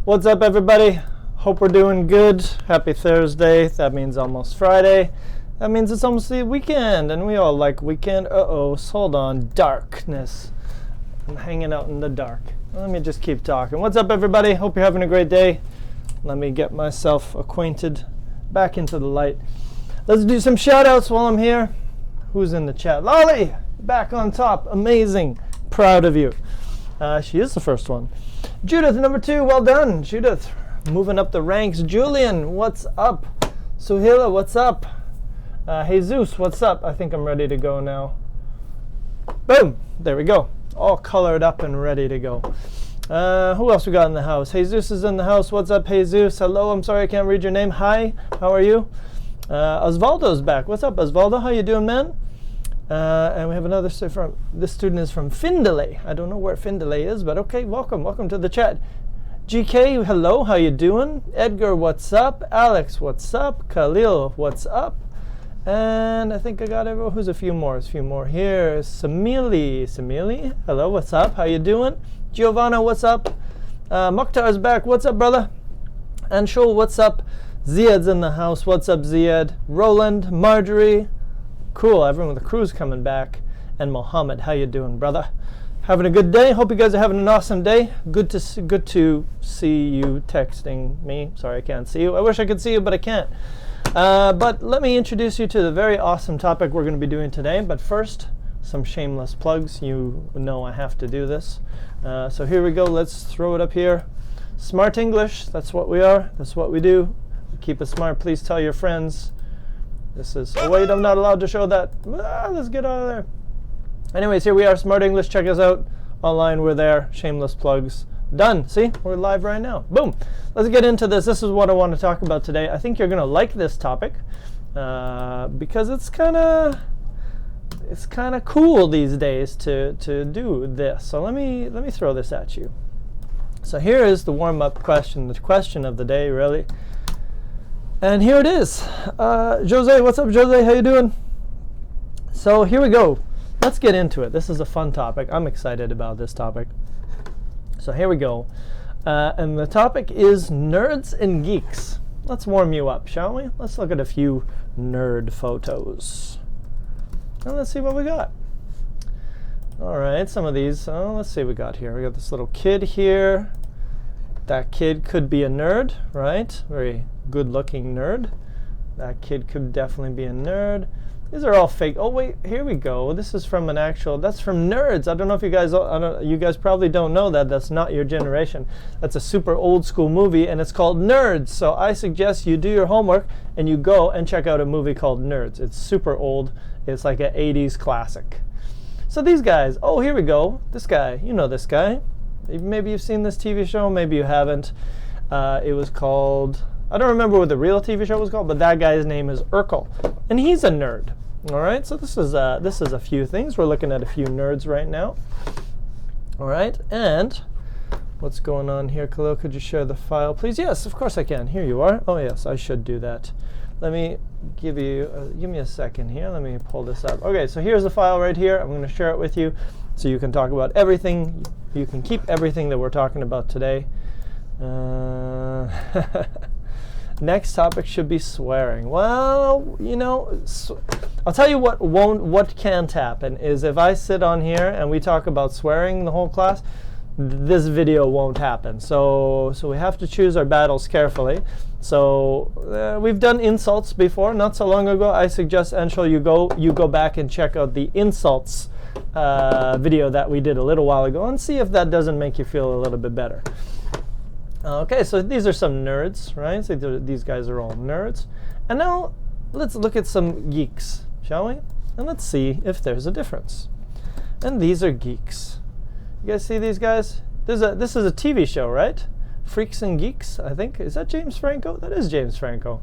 What's up, everybody? Hope we're doing good. Happy Thursday. That means almost Friday. That means it's almost the weekend, and we all like weekend. Hold on. Darkness. I'm hanging out in the dark. Let me just keep talking. What's up, everybody? Hope you're having a great day. Let me get myself acquainted back into the light. Let's do some shout outs while I'm here. Who's in the chat? Lolly, back on top. Amazing. Proud of you. She is the first one. Judith, number 2. Well done. Judith, moving up the ranks. Julian, what's up? Suhila, what's up? Jesus, what's up? I think I'm ready to go now. Boom. There we go. All colored up and ready to go. Who else we got in the house? Jesus is in the house. What's up, Jesus? Hello. I'm sorry I can't read your name. Hi. How are you? Osvaldo's back. What's up, Osvaldo? How you doing, man? And we have another from, this student is from Findlay. I don't know where Findlay is, but okay, welcome. Welcome to the chat. GK, hello. How you doing? Edgar, what's up? Alex, what's up? Khalil, what's up? And I think I got everyone. Who's a few more? There's a few more here. Samili, hello, what's up? How you doing? Giovanna, what's up? Mukhtar's back. What's up, brother? Anshul, what's up? Ziad's in the house. What's up, Ziad? Roland, Marjorie. Cool, everyone with the crew's coming back. And Mohammed, how you doing, brother? Having a good day? Hope you guys are having an awesome day. Good to see you texting me. Sorry, I can't see you. I wish I could see you, but I can't. But let me introduce you to the very awesome topic we're going to be doing today. But first, some shameless plugs. You know I have to do this. So here we go. Let's throw it up here. Smart English. That's what we are. That's what we do. Keep it smart. Please tell your friends. This is... Oh, wait, I'm not allowed to show that. Let's get out of there. Anyways, here we are. Smart English. Check us out. Online, we're there. Shameless plugs. Done. See? We're live right now. Boom. Let's get into this. This is what I want to talk about today. I think you're going to like this topic because it's kind of cool these days to do this. So let me throw this at you. So here is the warm-up question, the question of the day, really. And here it is. Jose, what's up, Jose? How you doing? So here we go. Let's get into it. This is a fun topic. I'm excited about this topic. So here we go. And the topic is nerds and geeks. Let's warm you up, shall we? Let's look at a few nerd photos. And let's see what we got. All right, some of these. Let's see what we got here. We got this little kid here. That kid could be a nerd, right? Very good-looking nerd. That kid could definitely be a nerd. These are all fake. Oh wait, here we go. This is from an actual. That's from Nerds. I don't know if you guys. You guys probably don't know that. That's not your generation. That's a super old school movie, and it's called Nerds. So I suggest you do your homework and you go and check out a movie called Nerds. It's super old. It's like an 80s classic. So these guys. Oh, here we go. This guy. You know this guy. Maybe you've seen this TV show.Maybe you haven't. It was called. I don't remember what the real TV show was called, but that guy's name is Urkel, and he's a nerd. All right, so this is a few things. We're looking at a few nerds right now. All right, and what's going on here, Khalil? Could you share the file, please? Yes, of course I can. Here you are. Oh yes, I should do that. Let me give me a second here. Let me pull this up. Okay, so here's the file right here. I'm going to share it with you, so you can talk about everything. You can keep everything that we're talking about today. Next topic should be swearing. Well, you know, I'll tell you what can't happen is if I sit on here and we talk about swearing the whole class, this video won't happen. So we have to choose our battles carefully. So we've done insults before, not so long ago. I suggest, Anshul, you go back and check out the insults video that we did a little while ago and see if that doesn't make you feel a little bit better. Okay, so these are some nerds, right? So these guys are all nerds. And now let's look at some geeks, shall we? And let's see if there's a difference. And these are geeks. You guys see these guys? This is a TV show, right? Freaks and Geeks, I think. Is that James Franco? That is James Franco.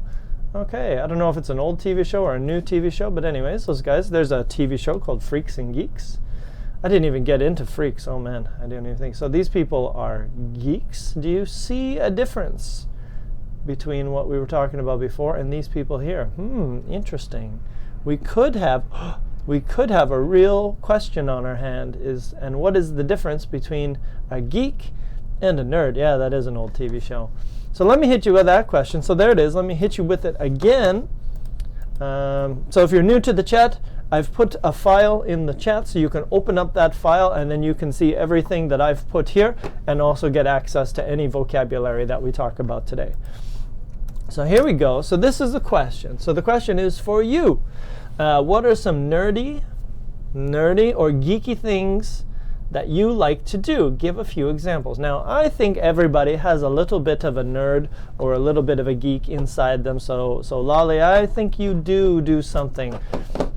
Okay, I don't know if it's an old TV show or a new TV show, but anyways, those guys, there's a TV show called Freaks and Geeks. I didn't even get into freaks. Oh man, I didn't even think. So these people are geeks. Do you see a difference between what we were talking about before and these people here? Interesting. We could have a real question on our hand and what is the difference between a geek And a nerd. Yeah, that is an old TV show. So let me hit you with that question. So there it is. Let me hit you with it again. So if you're new to the chat, I've put a file in the chat so you can open up that file and then you can see everything that I've put here and also get access to any vocabulary that we talk about today. So here we go. So this is the question. So the question is for you. What are some nerdy or geeky things that you like to do? Give a few examples. Now, I think everybody has a little bit of a nerd or a little bit of a geek inside them. So Lolly, I think you do something.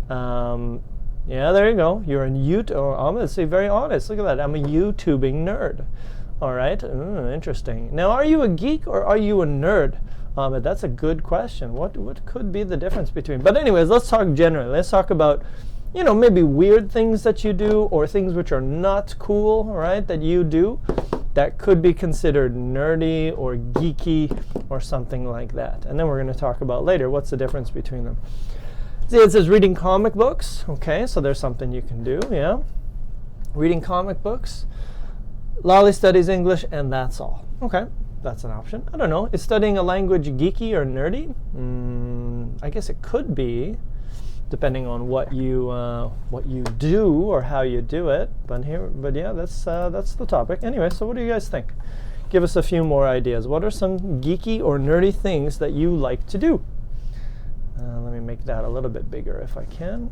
Yeah, there you go. You're a I'm going to say very honest. Look at that. I'm a YouTubing nerd. All right. Interesting. Now, are you a geek or are you a nerd? That's a good question. What could be the difference between? But anyways, let's talk generally. Let's talk about, maybe weird things that you do or things which are not cool, right, that you do that could be considered nerdy or geeky or something like that. And then we're going to talk about later what's the difference between them. See, it says reading comic books. Okay, so there's something you can do, yeah. Reading comic books. Lolly studies English, and that's all. Okay, that's an option. I don't know. Is studying a language geeky or nerdy? I guess it could be, depending on what you do or how you do it. But yeah, that's the topic. Anyway, so what do you guys think? Give us a few more ideas. What are some geeky or nerdy things that you like to do? Let me make that a little bit bigger if I can.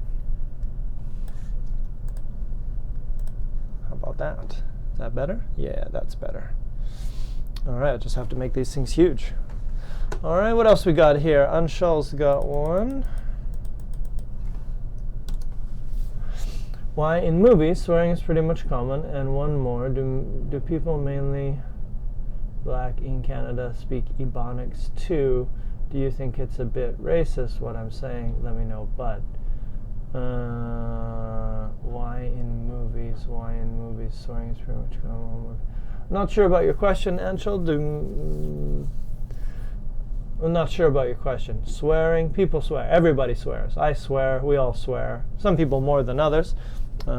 How about that? Is that better? Yeah, that's better. All right, I just have to make these things huge. All right, what else we got here? Anshal's got one. Why in movies swearing is pretty much common, and one more. Do people mainly black in Canada speak Ebonics too? Do you think it's a bit racist what I'm saying? Let me know. But why in movies swearing is pretty much common? I'm not sure about your question, Anshul. I'm not sure about your question. Swearing, people swear. Everybody swears. I swear. We all swear. Some people more than others. But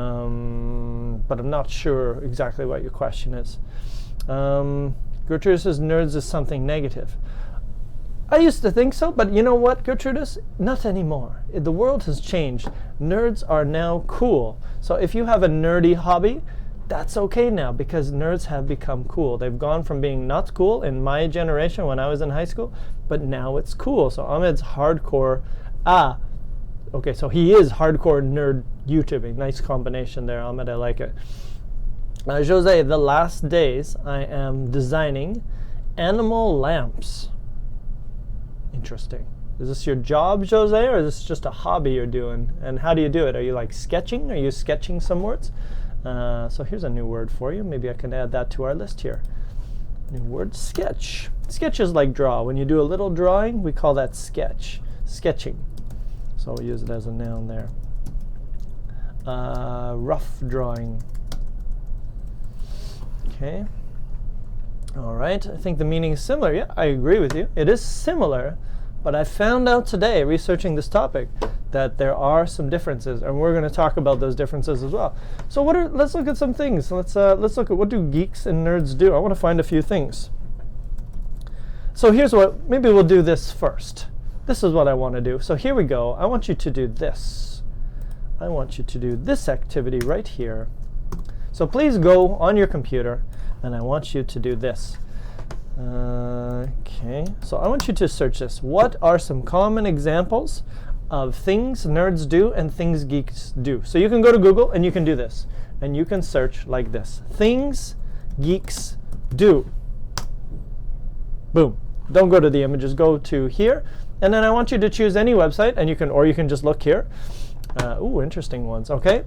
I'm not sure exactly what your question is. Gertrude says nerds is something negative. I used to think so, but you know what, Gertrudis? Not anymore. The world has changed. Nerds are now cool. So if you have a nerdy hobby, that's okay now because nerds have become cool. They've gone from being not cool in my generation when I was in high school, but now it's cool. So Ahmed's hardcore. Okay, so he is hardcore nerd YouTubing. Nice combination there, Ahmed. I like it. Jose, the last days I am designing animal lamps. Interesting. Is this your job, Jose, or is this just a hobby you're doing? And how do you do it? Are you like sketching? Are you sketching some words? So here's a new word for you. Maybe I can add that to our list here. New word, sketch. Sketch is like draw. When you do a little drawing, we call that sketch. Sketching. So we'll use it as a noun there. Rough drawing. Okay. All right. I think the meaning is similar. Yeah, I agree with you. It is similar, but I found out today, researching this topic, that there are some differences, and we're going to talk about those differences as well. So let's look at some things. Let's look at what do geeks and nerds do. I want to find a few things. So here's what, maybe we'll do this first. This is what I want to do. So here we go. I want you to do this. I want you to do this activity right here. So please go on your computer, and I want you to do this. Okay, so I want you to search this. What are some common examples of things nerds do and things geeks do? So you can go to Google and you can do this. And you can search like this. Things geeks do. Boom. Don't go to the images, go to here. And then I want you to choose any website, and you can just look here. Ooh, interesting ones, okay?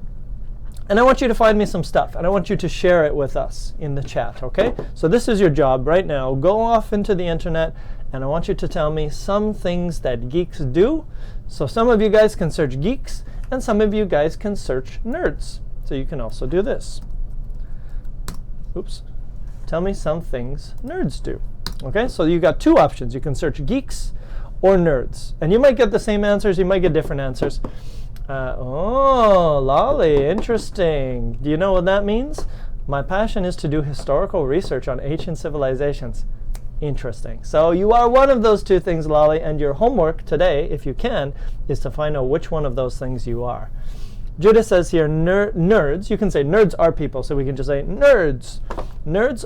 And I want you to find me some stuff, and I want you to share it with us in the chat, okay? So this is your job right now. Go off into the internet, and I want you to tell me some things that geeks do. So some of you guys can search geeks, and some of you guys can search nerds. So you can also do this. Oops. Tell me some things nerds do. Okay, so you got two options. You can search geeks or nerds. And you might get the same answers, you might get different answers. Oh, lolly, interesting. Do you know what that means? My passion is to do historical research on ancient civilizations. Interesting. So you are one of those two things, Lolly, and your homework today, if you can, is to find out which one of those things you are. Judith says here, nerds. You can say nerds are people, so we can just say nerds. Nerds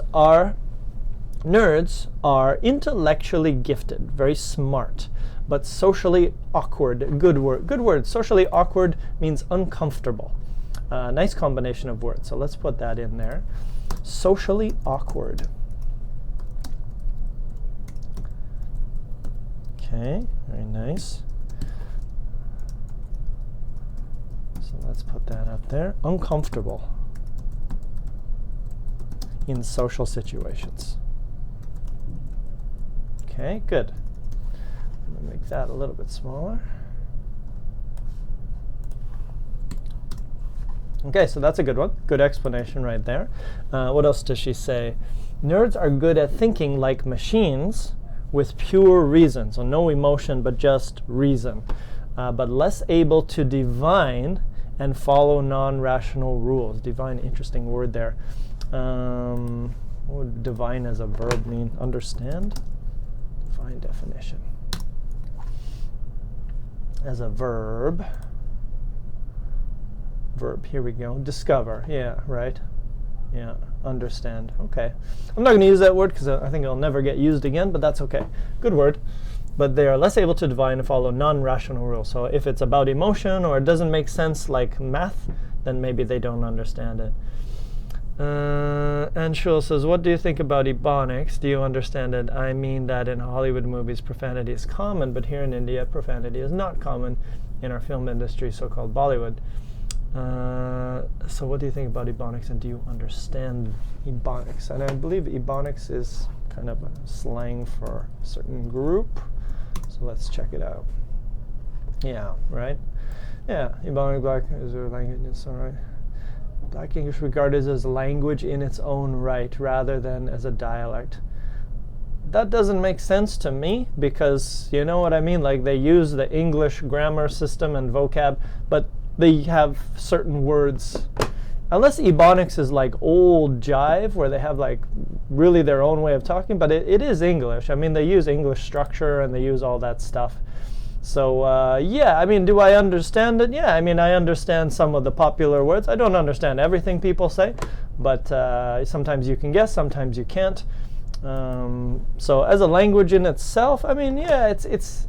are intellectually gifted, very smart, but socially awkward. Good word. Socially awkward means uncomfortable. Nice combination of words. So let's put that in there. Socially awkward. Okay, very nice. So let's put that up there. Uncomfortable in social situations. Okay, good. I'm going to make that a little bit smaller. Okay, so that's a good one. Good explanation right there. What else does she say? Nerds are good at thinking like machines with pure reason. So no emotion, but just reason. But less able to divine and follow non-rational rules. Divine, interesting word there. What would divine as a verb mean? Understand? Divine definition. As a verb. Here we go. Discover. Yeah, right. Yeah, understand. Okay. I'm not going to use that word because I think it'll never get used again, but that's okay. Good word. But they are less able to divine and follow non-rational rules. So if it's about emotion or it doesn't make sense like math, then maybe they don't understand it. And Shul says, what do you think about ebonics? Do you understand it? I mean that in Hollywood movies, profanity is common, but here in India, profanity is not common in our film industry, so-called Bollywood. So what do you think about ebonics, and do you understand ebonics? And I believe ebonics is kind of a slang for a certain group. So let's check it out. Yeah, right? Yeah, ebonic black is a language, it's all right. Black English regarded as a language in its own right rather than as a dialect. That doesn't make sense to me because, you know what I mean? Like they use the English grammar system and vocab, but they have certain words. Unless ebonics is like old jive where they have like really their own way of talking, but it is English. I mean, they use English structure and they use all that stuff. So yeah, I mean, do I understand it? Yeah, I mean, I understand some of the popular words. I don't understand everything people say, but sometimes you can guess, sometimes you can't. So as a language in itself, I mean, yeah, it's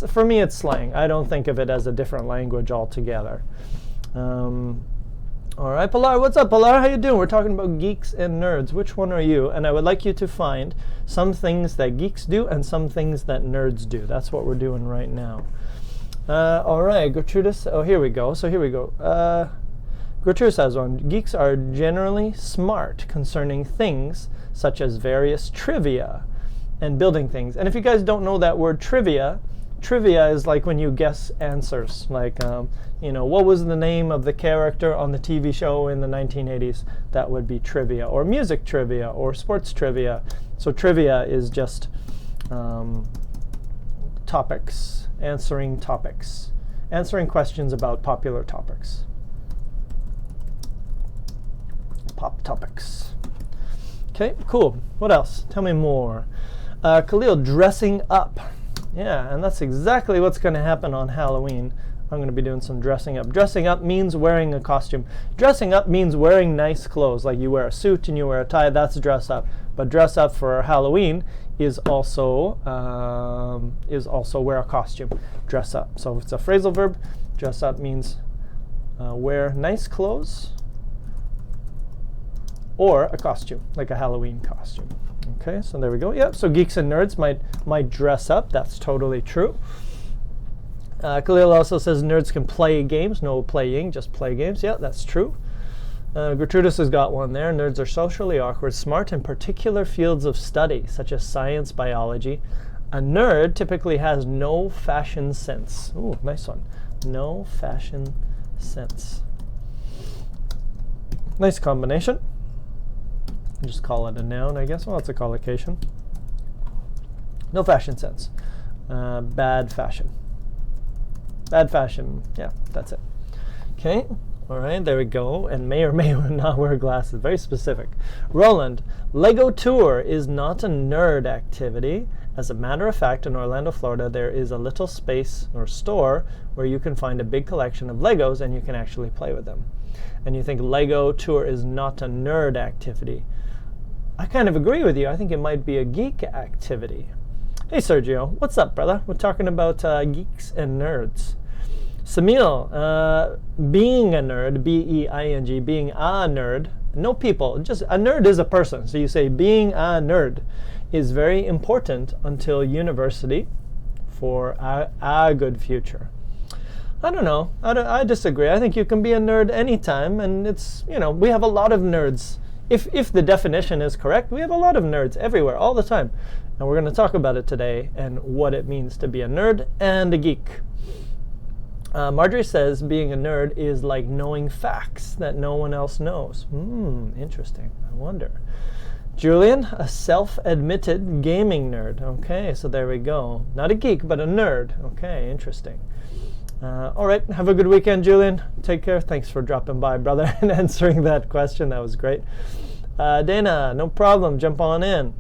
for me, it's slang. I don't think of it as a different language altogether. All right, Pilar, what's up, Pilar? How you doing? We're talking about geeks and nerds. Which one are you? And I would like you to find some things that geeks do and some things that nerds do. That's what we're doing right now. All right, Gertrudis. Oh, here we go. So here we go. Gertrudis has one. Geeks are generally smart concerning things such as various trivia and building things. And if you guys don't know that word trivia is like when you guess answers. Like, you know, what was the name of the character on the TV show in the 1980s? That would be trivia. Or music trivia, or sports trivia. So trivia is just topics, answering questions about popular topics. Pop topics. Okay, cool. What else? Tell me more. Khalil, dressing up. Yeah, and that's exactly what's going to happen on Halloween. I'm going to be doing some dressing up. Dressing up means wearing a costume. Dressing up means wearing nice clothes, like you wear a suit and you wear a tie. That's dress up. But dress up for Halloween is also wear a costume. Dress up. So it's a phrasal verb. Dress up means wear nice clothes or a costume, like a Halloween costume. Okay, so there we go. Yep, so geeks and nerds might dress up. That's totally true. Khalil also says nerds can play games. No playing, just play games. Yeah, that's true. Gertrudis has got one there. Nerds are socially awkward, smart in particular fields of study, such as science, biology. A nerd typically has no fashion sense. Ooh, nice one. No fashion sense. Nice combination. Just call it a noun, I guess. Well, it's a collocation. No fashion sense. Bad fashion. Bad fashion. Yeah, that's it. Okay. All right, there we go. And may or may not wear glasses. Very specific. Roland, Lego tour is not a nerd activity. As a matter of fact, in Orlando, Florida, there is a little space or store where you can find a big collection of Legos and you can actually play with them. And you think Lego tour is not a nerd activity. I kind of agree with you. I think it might be a geek activity. Hey, Sergio. What's up, brother? We're talking about geeks and nerds. Samil, being a nerd, B-E-I-N-G, being a nerd, no people, just a nerd is a person. So you say being a nerd is very important until university for a good future. I don't know. I disagree. I think you can be a nerd anytime, and it's, you know, we have a lot of nerds. If the definition is correct, we have a lot of nerds everywhere, all the time. And we're going to talk about it today and what it means to be a nerd and a geek. Marjorie says being a nerd is like knowing facts that no one else knows. Interesting. I wonder. Julian, a self-admitted gaming nerd. Okay, so there we go. Not a geek, but a nerd. Okay, interesting. All right, have a good weekend, Julian. Take care. Thanks for dropping by, brother, and answering that question. That was great. Dana, no problem. Jump on in.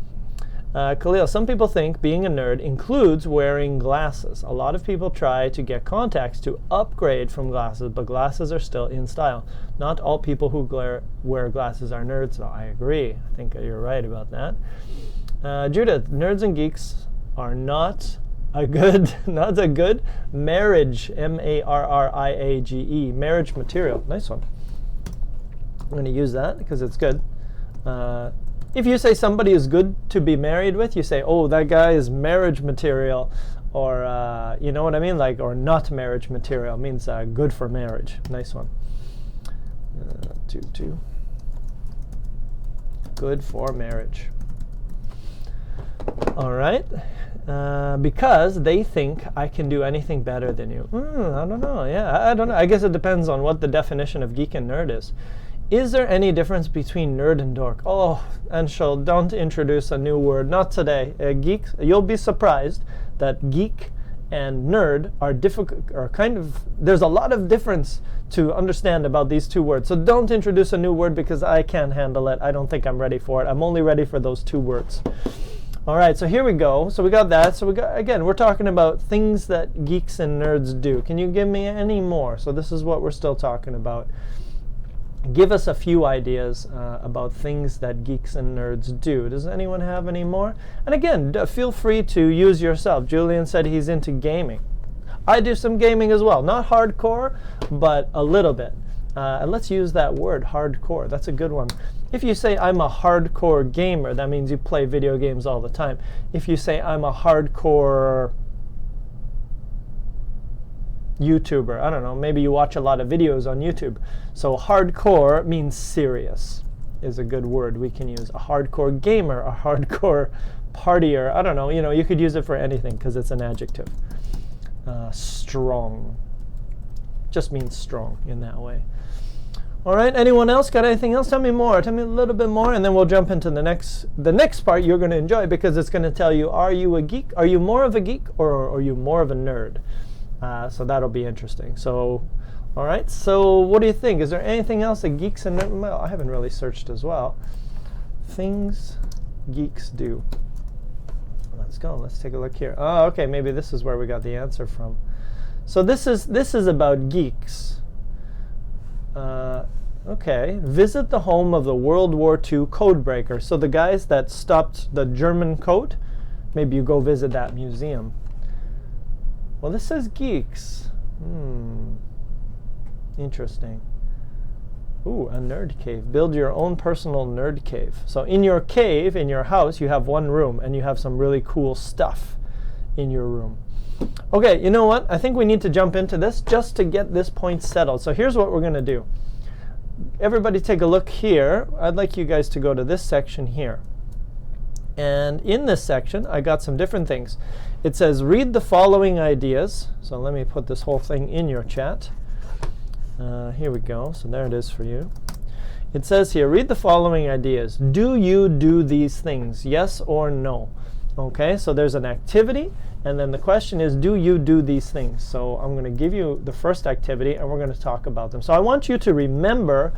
Khalil, some people think being a nerd includes wearing glasses. A lot of people try to get contacts to upgrade from glasses, but glasses are still in style. Not all people who wear glasses are nerds, though. I agree. I think you're right about that. Judith, nerds and geeks are not a good marriage, M-A-R-R-I-A-G-E, marriage material. Nice one. I'm going to use that because it's good. If you say somebody is good to be married with, you say, oh, that guy is marriage material, or you know what I mean, like, or not marriage material. It means good for marriage. Nice one. 2. Good for marriage. All right. Because they think I can do anything better than you. I don't know. Yeah, I don't know. I guess it depends on what the definition of geek and nerd is. Is there any difference between nerd and dork? Oh, Anshul, don't introduce a new word. Not today. Geeks, you'll be surprised that geek and nerd are difficult, or kind of, there's a lot of difference to understand about these two words. So don't introduce a new word because I can't handle it. I don't think I'm ready for it. I'm only ready for those two words. All right, so here we go. So we got that. So we got, again, we're talking about things that geeks and nerds do. Can you give me any more? So this is what we're still talking about. Give us a few ideas about things that geeks and nerds do. Does anyone have any more? And again, feel free to use yourself. Julian said he's into gaming. I do some gaming as well. Not hardcore, but a little bit. And let's use that word, hardcore. That's a good one. If you say I'm a hardcore gamer, that means you play video games all the time. If you say I'm a hardcore YouTuber, I don't know, maybe you watch a lot of videos on YouTube. So hardcore means serious, is a good word we can use. A hardcore gamer, a hardcore partier, I don't know, you know, you could use it for anything because it's an adjective. Strong, just means strong in that way. All right, anyone else got anything else? Tell me more, tell me a little bit more, and then we'll jump into the next part you're going to enjoy, because it's going to tell you, are you a geek? Are you more of a geek, or are you more of a nerd? So that'll be interesting. So, all right. So what do you think? Is there anything else that geeks and nerds? Well, I haven't really searched as well. Things geeks do. Let's go. Let's take a look here. Oh, okay. Maybe this is where we got the answer from. So this is about geeks. Okay. Visit the home of the World War II codebreaker. So the guys that stopped the German code. Maybe you go visit that museum. Well, this says geeks. Interesting. Ooh, a nerd cave. Build your own personal nerd cave. So in your cave, in your house, you have one room, and you have some really cool stuff in your room. Okay, you know what? I think we need to jump into this just to get this point settled. So here's what we're going to do. Everybody take a look here. I'd like you guys to go to this section here. And in this section, I got some different things. It says, read the following ideas. So let me put this whole thing in your chat. Here we go. So there it is for you. It says here, read the following ideas. Do you do these things? Yes or no? Okay, so there's an activity, And then the question is, do you do these things? So I'm going to give you the first activity, and we're going to talk about them. So I want you to remember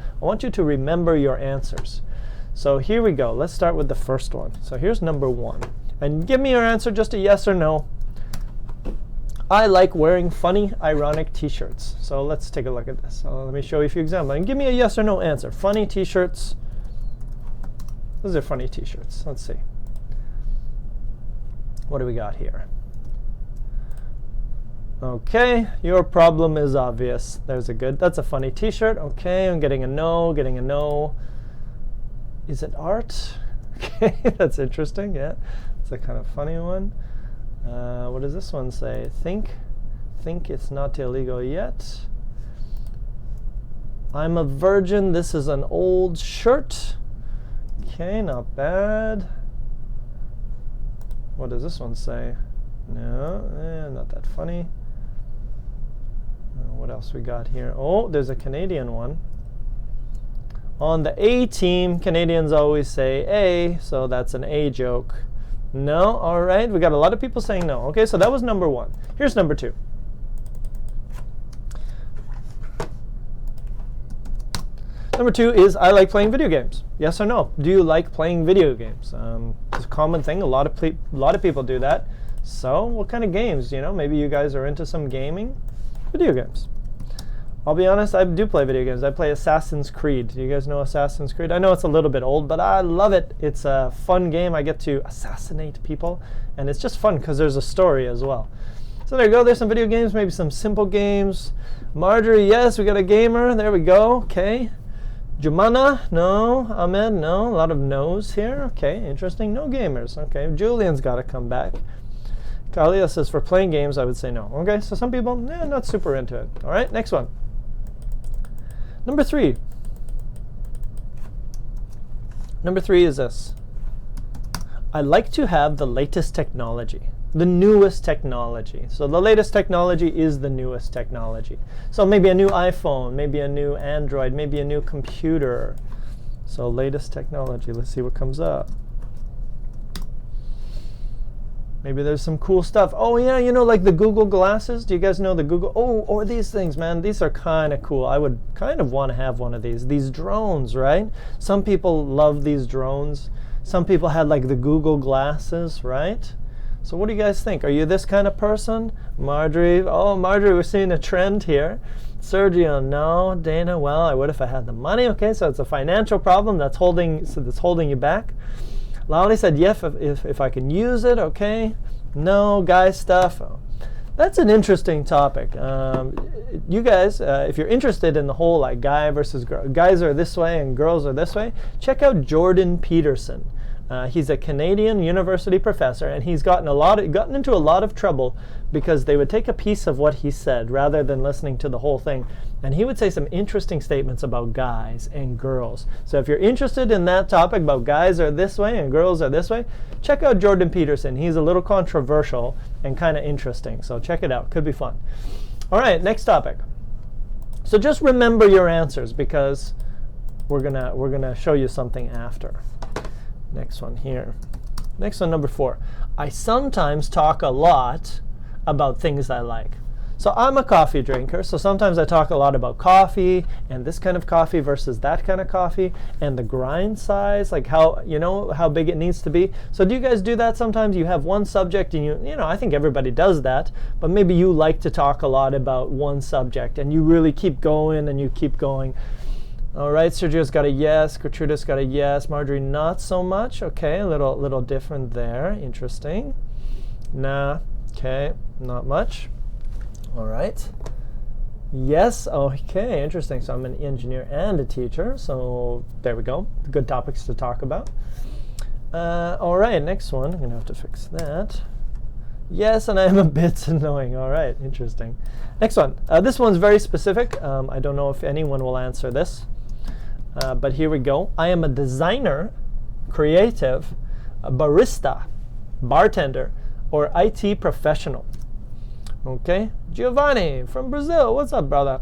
your answers. So here we go. Let's start with the first one. So here's number 1. And give me your answer, just a yes or no. I like wearing funny, ironic t-shirts. So let's take a look at this. So let me show you a few examples. And give me a yes or no answer. Funny t-shirts. Those are funny t-shirts. Let's see. What do we got here? Okay, your problem is obvious. That's a funny t-shirt. Okay, I'm getting a no. Is it art? Okay, that's interesting, yeah. It's a kind of funny one. What does this one say? Think it's not illegal yet. I'm a virgin. This is an old shirt. Okay, not bad. What does this one say? No, not that funny. What else we got here? Oh, there's a Canadian one. On the A team, Canadians always say A, so that's an A joke. No, all right. We got a lot of people saying no. Okay, so that was number 1. Here's number 2. Number 2 is I like playing video games. Yes or no? Do you like playing video games? It's a common thing. A lot of people do that. So what kind of games? Maybe you guys are into some gaming. Video games. I'll be honest, I do play video games. I play Assassin's Creed. Do you guys know Assassin's Creed? I know it's a little bit old, but I love it. It's a fun game. I get to assassinate people, and it's just fun because there's a story as well. So there you go. There's some video games, maybe some simple games. Marjorie, yes, we got a gamer. There we go. Okay. Jumana, no. Ahmed, no. A lot of no's here. Okay, interesting. No gamers. Okay, Julian's got to come back. Kalia says for playing games, I would say no. Okay, so some people, not super into it. All right, next one. Number 3. Number 3 is this. I like to have the latest technology, the newest technology. So the latest technology is the newest technology. So maybe a new iPhone, maybe a new Android, maybe a new computer. So latest technology. Let's see what comes up. Maybe there's some cool stuff. Oh yeah, like the Google glasses. Do you guys know the Google? Oh, or these things, man. These are kind of cool. I would kind of want to have one of these. These drones, right? Some people love these drones. Some people had like the Google glasses, right? So what do you guys think? Are you this kind of person? Marjorie, we're seeing a trend here. Sergio, no. Dana, well, I would if I had the money. Okay, so it's a financial problem that's holding you back. Lolly said, yes, if I can use it, okay. No, guy stuff. That's an interesting topic. You guys, if you're interested in the whole like guy versus girl, guys are this way and girls are this way, check out Jordan Peterson. He's a Canadian university professor, and he's gotten into a lot of trouble because they would take a piece of what he said rather than listening to the whole thing. And he would say some interesting statements about guys and girls. So if you're interested in that topic about guys are this way and girls are this way, check out Jordan Peterson. He's a little controversial and kind of interesting. So check it out. Could be fun. All right, next topic. So just remember your answers because we're gonna show you something after. Next one here. Next one, number 4. I sometimes talk a lot about things I like. So I'm a coffee drinker, so sometimes I talk a lot about coffee and this kind of coffee versus that kind of coffee and the grind size, like how big it needs to be. So do you guys do that sometimes? You have one subject and I think everybody does that, but maybe you like to talk a lot about one subject and you really keep going and you keep going. All right, Sergio's got a yes, Gertruda's got a yes, Marjorie not so much. Okay, a little different there. Interesting. Nah, okay, not much. All right. Yes, okay, interesting. So I'm an engineer and a teacher, so there we go. Good topics to talk about. All right, next one. I'm gonna have to fix that. Yes, and I am a bit annoying. All right, interesting. Next one. This one's very specific. I don't know if anyone will answer this. But here we go. I am a designer, creative, a barista, bartender, or IT professional. Okay, Giovanni from Brazil. What's up, brother?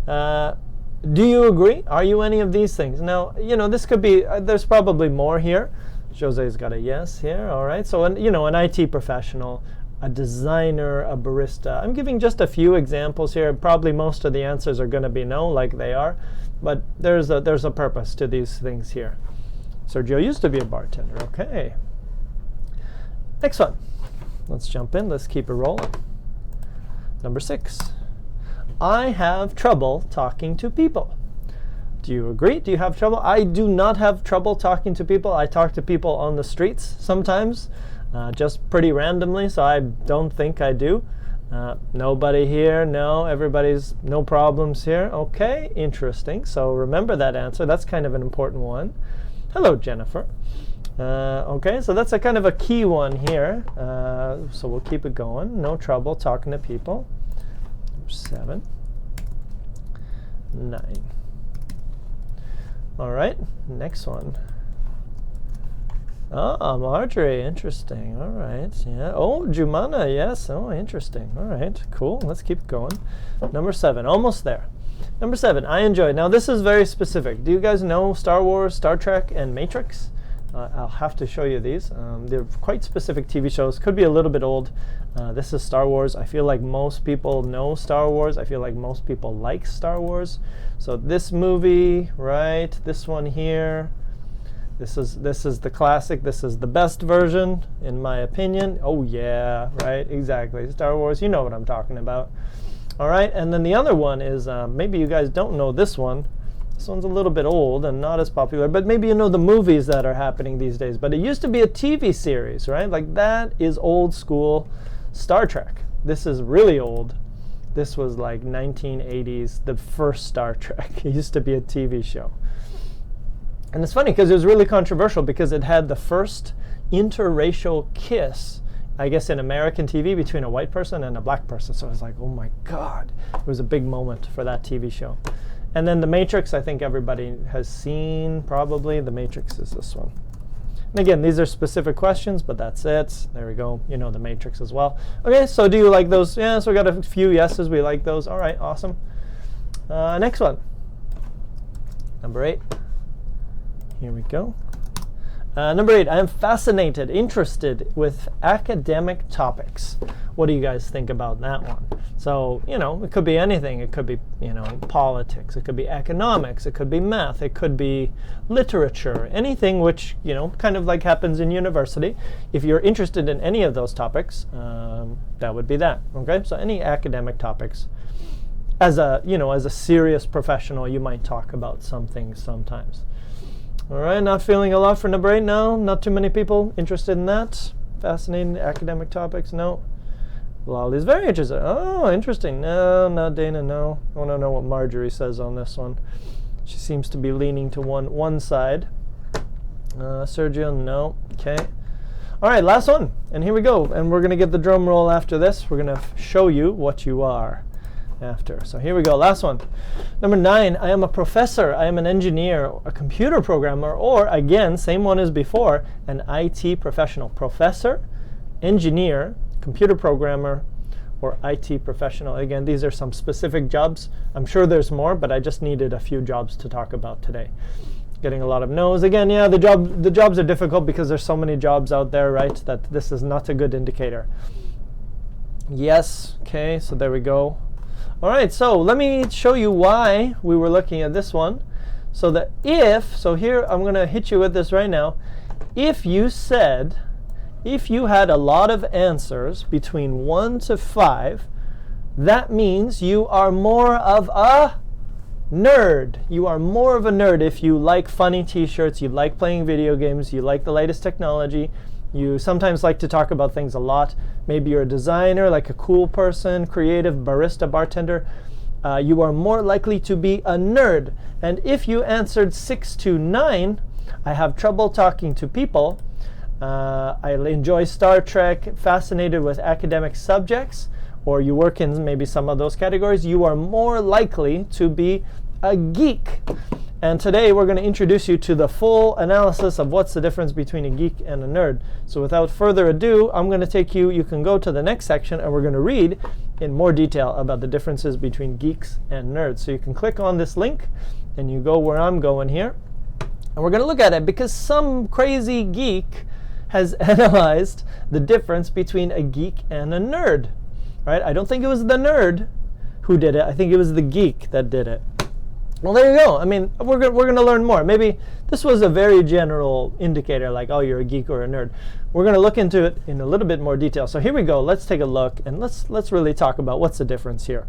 Do you agree? Are you any of these things? Now, this could be, there's probably more here. Jose's got a yes here. All right, so an IT professional a designer, a barista. I'm giving just a few examples here. Probably most of the answers are going to be no, like they are, but there's a purpose to these things here. Sergio used to be a bartender. Okay. Next one. Let's jump in. Let's keep it rolling. Number 6. I have trouble talking to people. Do you agree? Do you have trouble? I do not have trouble talking to people. I talk to people on the streets sometimes, just pretty randomly, so I don't think I do. Nobody here? No. Everybody's no problems here. Okay, interesting. So remember that answer. That's kind of an important one. Hello, Jennifer. Okay, so that's a kind of a key one here. So we'll keep it going. No trouble talking to people. 7, 9. All right, next one. Oh, Marjorie, interesting. All right, yeah. Oh, Jumana, yes. Oh, interesting. All right, cool. Let's keep going. Number 7, almost there. Number 7, I enjoy. Now, this is very specific. Do you guys know Star Wars, Star Trek, and Matrix? I'll have to show you these. They're quite specific TV shows. Could be a little bit old. This is Star Wars. I feel like most people know Star Wars. I feel like most people like Star Wars. So this movie, right? This one here. This is the classic. This is the best version, in my opinion. Oh yeah, right? Exactly. Star Wars. You know what I'm talking about. All right. And then the other one is maybe you guys don't know this one. This one's a little bit old and not as popular, but maybe you know the movies that are happening these days. But it used to be a TV series, right? Like that is old school Star Trek. This is really old. This was like 1980s, the first Star Trek. It used to be a TV show. And it's funny because it was really controversial because it had the first interracial kiss, I guess, in American TV between a white person and a black person. So I was like, oh my God. It was a big moment for that TV show. And then The Matrix, I think everybody has seen, probably. The Matrix is this one. And again, these are specific questions, but that's it. There we go. You know The Matrix as well. Okay, so do you like those? Yeah, so we got a few yeses. We like those. All right, awesome. Next one. Number 8. Here we go. Number 8, I am fascinated, interested with academic topics. What do you guys think about that one? So, you know, it could be anything. It could be, you know, politics. It could be economics. It could be math. It could be literature. Anything which, you know, kind of like happens in university. If you're interested in any of those topics, that would be that. Okay, so any academic topics. As a, you know, as a serious professional, you might talk about some things sometimes. All right, not feeling a lot for number 8? No, not too many people interested in that. Fascinating academic topics? No. Lolly's very interested. Oh, interesting. No, not Dana, no. I want to know what Marjorie says on this one. She seems to be leaning to one side. Sergio, no. Okay. All right, last one. And here we go. And we're going to get the drum roll after this. We're going to show you what you are after. So here we go. Last one. Number 9, I am a professor. I am an engineer, a computer programmer, or again, same one as before, an IT professional. Professor, engineer, computer programmer, or IT professional. Again, these are some specific jobs. I'm sure there's more, but I just needed a few jobs to talk about today. Getting a lot of no's. Again, yeah, the jobs are difficult because there's so many jobs out there, right, that this is not a good indicator. Yes. Okay, so there we go. All right, so let me show you why we were looking at this one. So that so here I'm going to hit you with this right now. If you had a lot of answers between 1 to 5, that means you are more of a nerd. You are more of a nerd if you like funny t-shirts, you like playing video games, you like the latest technology, you sometimes like to talk about things a lot. Maybe you're a designer, like a cool person, creative, barista, bartender. You are more likely to be a nerd. And if you answered 6 to 9, I have trouble talking to people. I enjoy Star Trek, fascinated with academic subjects, or you work in maybe some of those categories, you are more likely to be a geek. And today we're going to introduce you to the full analysis of what's the difference between a geek and a nerd. So without further ado, I'm going to take you can go to the next section and we're going to read in more detail about the differences between geeks and nerds. So you can click on this link and you go where I'm going here. And we're going to look at it because some crazy geek has analyzed the difference between a geek and a nerd. Right? I don't think it was the nerd who did it. I think it was the geek that did it. Well, there you go. I mean, we're going to learn more. Maybe this was a very general indicator, like, oh, you're a geek or a nerd. We're going to look into it in a little bit more detail. So here we go. Let's take a look, and let's really talk about what's the difference here.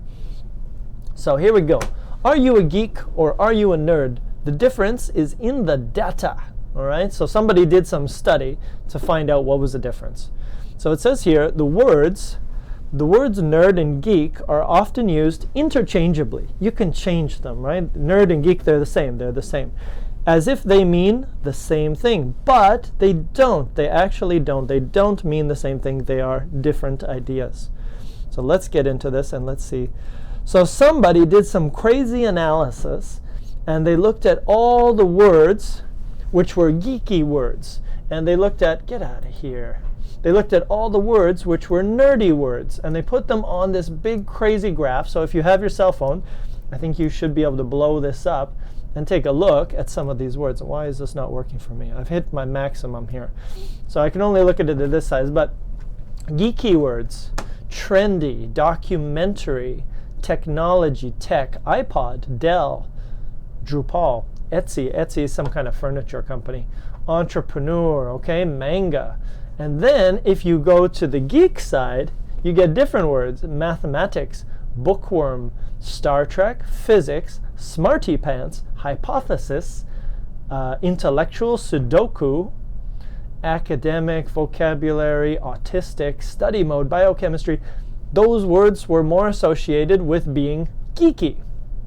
So here we go. Are you a geek or are you a nerd? The difference is in the data. All right. So somebody did some study to find out what was the difference. So it says here, the words nerd and geek are often used interchangeably. You can change them, right? Nerd and geek, they're the same. They're the same. As if they mean the same thing. But they don't. They actually don't. They don't mean the same thing. They are different ideas. So let's get into this and let's see. So somebody did some crazy analysis and they looked at all the words which were geeky words. And they looked at, get out of here. They looked at all the words which were nerdy words, and they put them on this big crazy graph. So if you have your cell phone, I think you should be able to blow this up and take a look at some of these words. Why is this not working for me? I've hit my maximum here. So I can only look at it at this size, but geeky words, trendy, documentary, technology, tech, iPod, Dell, Drupal, Etsy. Etsy is some kind of furniture company. Entrepreneur, okay, manga. And then if you go to the geek side, you get different words. Mathematics, bookworm, Star Trek, physics, smarty pants, hypothesis, intellectual, Sudoku, academic, vocabulary, autistic, study mode, biochemistry. Those words were more associated with being geeky.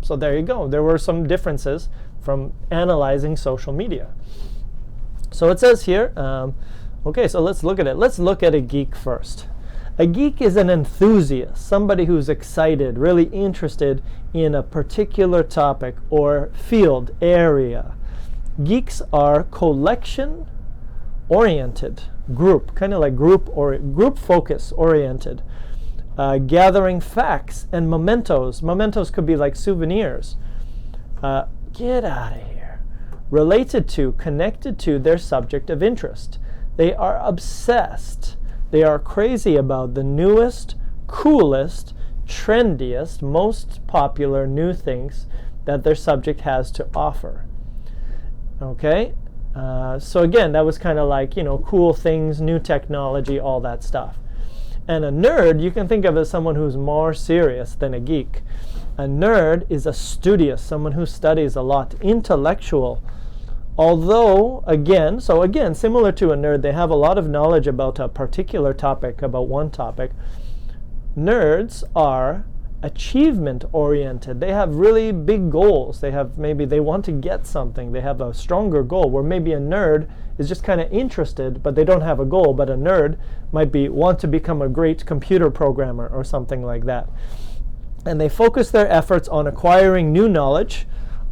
So there you go. There were some differences from analyzing social media. So it says here, okay, so let's look at it. Let's look at a geek first. A geek is an enthusiast, somebody who's excited, really interested in a particular topic or field, area. Geeks are collection-oriented, group, kind of like group focus oriented, gathering facts and mementos. Mementos could be like souvenirs. Get out of here. Related to, connected to their subject of interest. They are obsessed. They are crazy about the newest, coolest, trendiest, most popular new things that their subject has to offer. Okay? So again, that was kind of like, cool things, new technology, all that stuff. And a nerd, you can think of as someone who's more serious than a geek. A nerd is a studious, someone who studies a lot, intellectual. Although, again, similar to a nerd, they have a lot of knowledge about a particular topic, about one topic. Nerds are achievement-oriented. They have really big goals. They want to get something. They have a stronger goal, where maybe a nerd is just kind of interested, but they don't have a goal. But a nerd might want to become a great computer programmer or something like that. And they focus their efforts on acquiring new knowledge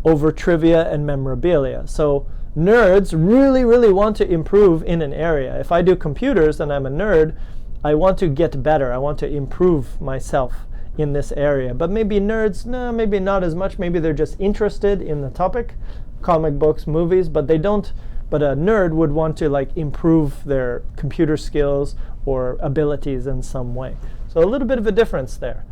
over trivia and memorabilia. So nerds really, really want to improve in an area. If I do computers and I'm a nerd, I want to get better. I want to improve myself in this area. But maybe nerds, maybe not as much. Maybe they're just interested in the topic, comic books, movies, but they don't. But a nerd would want to improve their computer skills or abilities in some way. So a little bit of a difference there.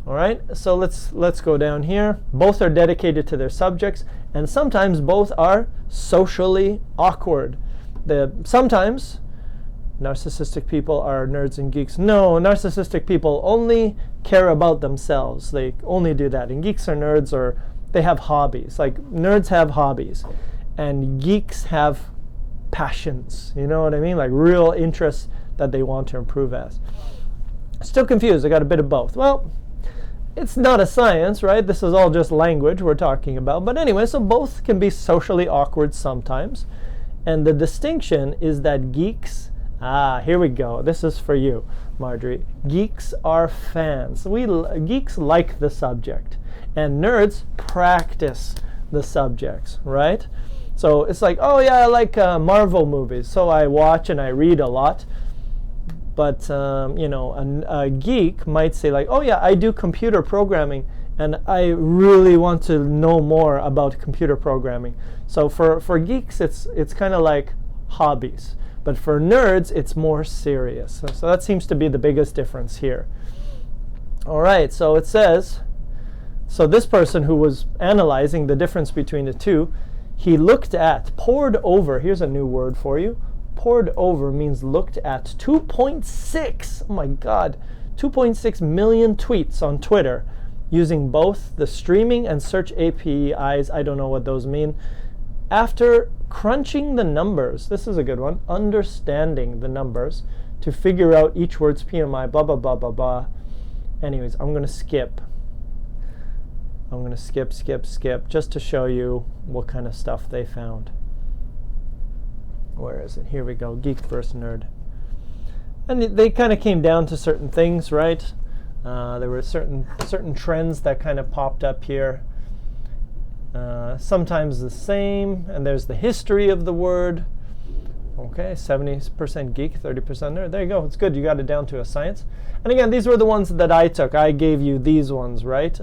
All right, so let's go down here. Both are dedicated to their subjects, and sometimes both are socially awkward. Sometimes narcissistic people are nerds and geeks. No, narcissistic people only care about themselves. They only do that. And geeks or nerds, or they have hobbies. Like nerds have hobbies, and geeks have passions. You know what I mean? Like real interests that they want to improve as. Still confused. I got a bit of both. Well, it's not a science, right? This is all just language we're talking about. But anyway, so both can be socially awkward sometimes. And the distinction is that geeks, here we go. This is for you, Marjorie. Geeks are fans. Geeks like the subject. And nerds practice the subjects, right? So it's like, oh yeah, I like Marvel movies. So I watch and I read a lot. But a geek might say like, oh yeah, I do computer programming and I really want to know more about computer programming. So for geeks, it's kind of like hobbies. But for nerds, it's more serious. So that seems to be the biggest difference here. All right, so it says, so this person who was analyzing the difference between the two, he looked at, pored over, here's a new word for you. Pored over means looked at 2.6, oh my God, 2.6 million tweets on Twitter using both the streaming and search APIs, I don't know what those mean. After crunching the numbers, this is a good one, understanding the numbers to figure out each word's PMI, blah, blah, blah, blah, blah. Anyways, I'm going to skip. I'm going to skip, just to show you what kind of stuff they found. Where is it? Here we go, geek versus nerd. And they kind of came down to certain things, right? There were certain trends that kind of popped up here. Sometimes the same, and there's the history of the word. Okay, 70% geek, 30% nerd. There you go, it's good, you got it down to a science. And again, these were the ones that I took. I gave you these ones, right?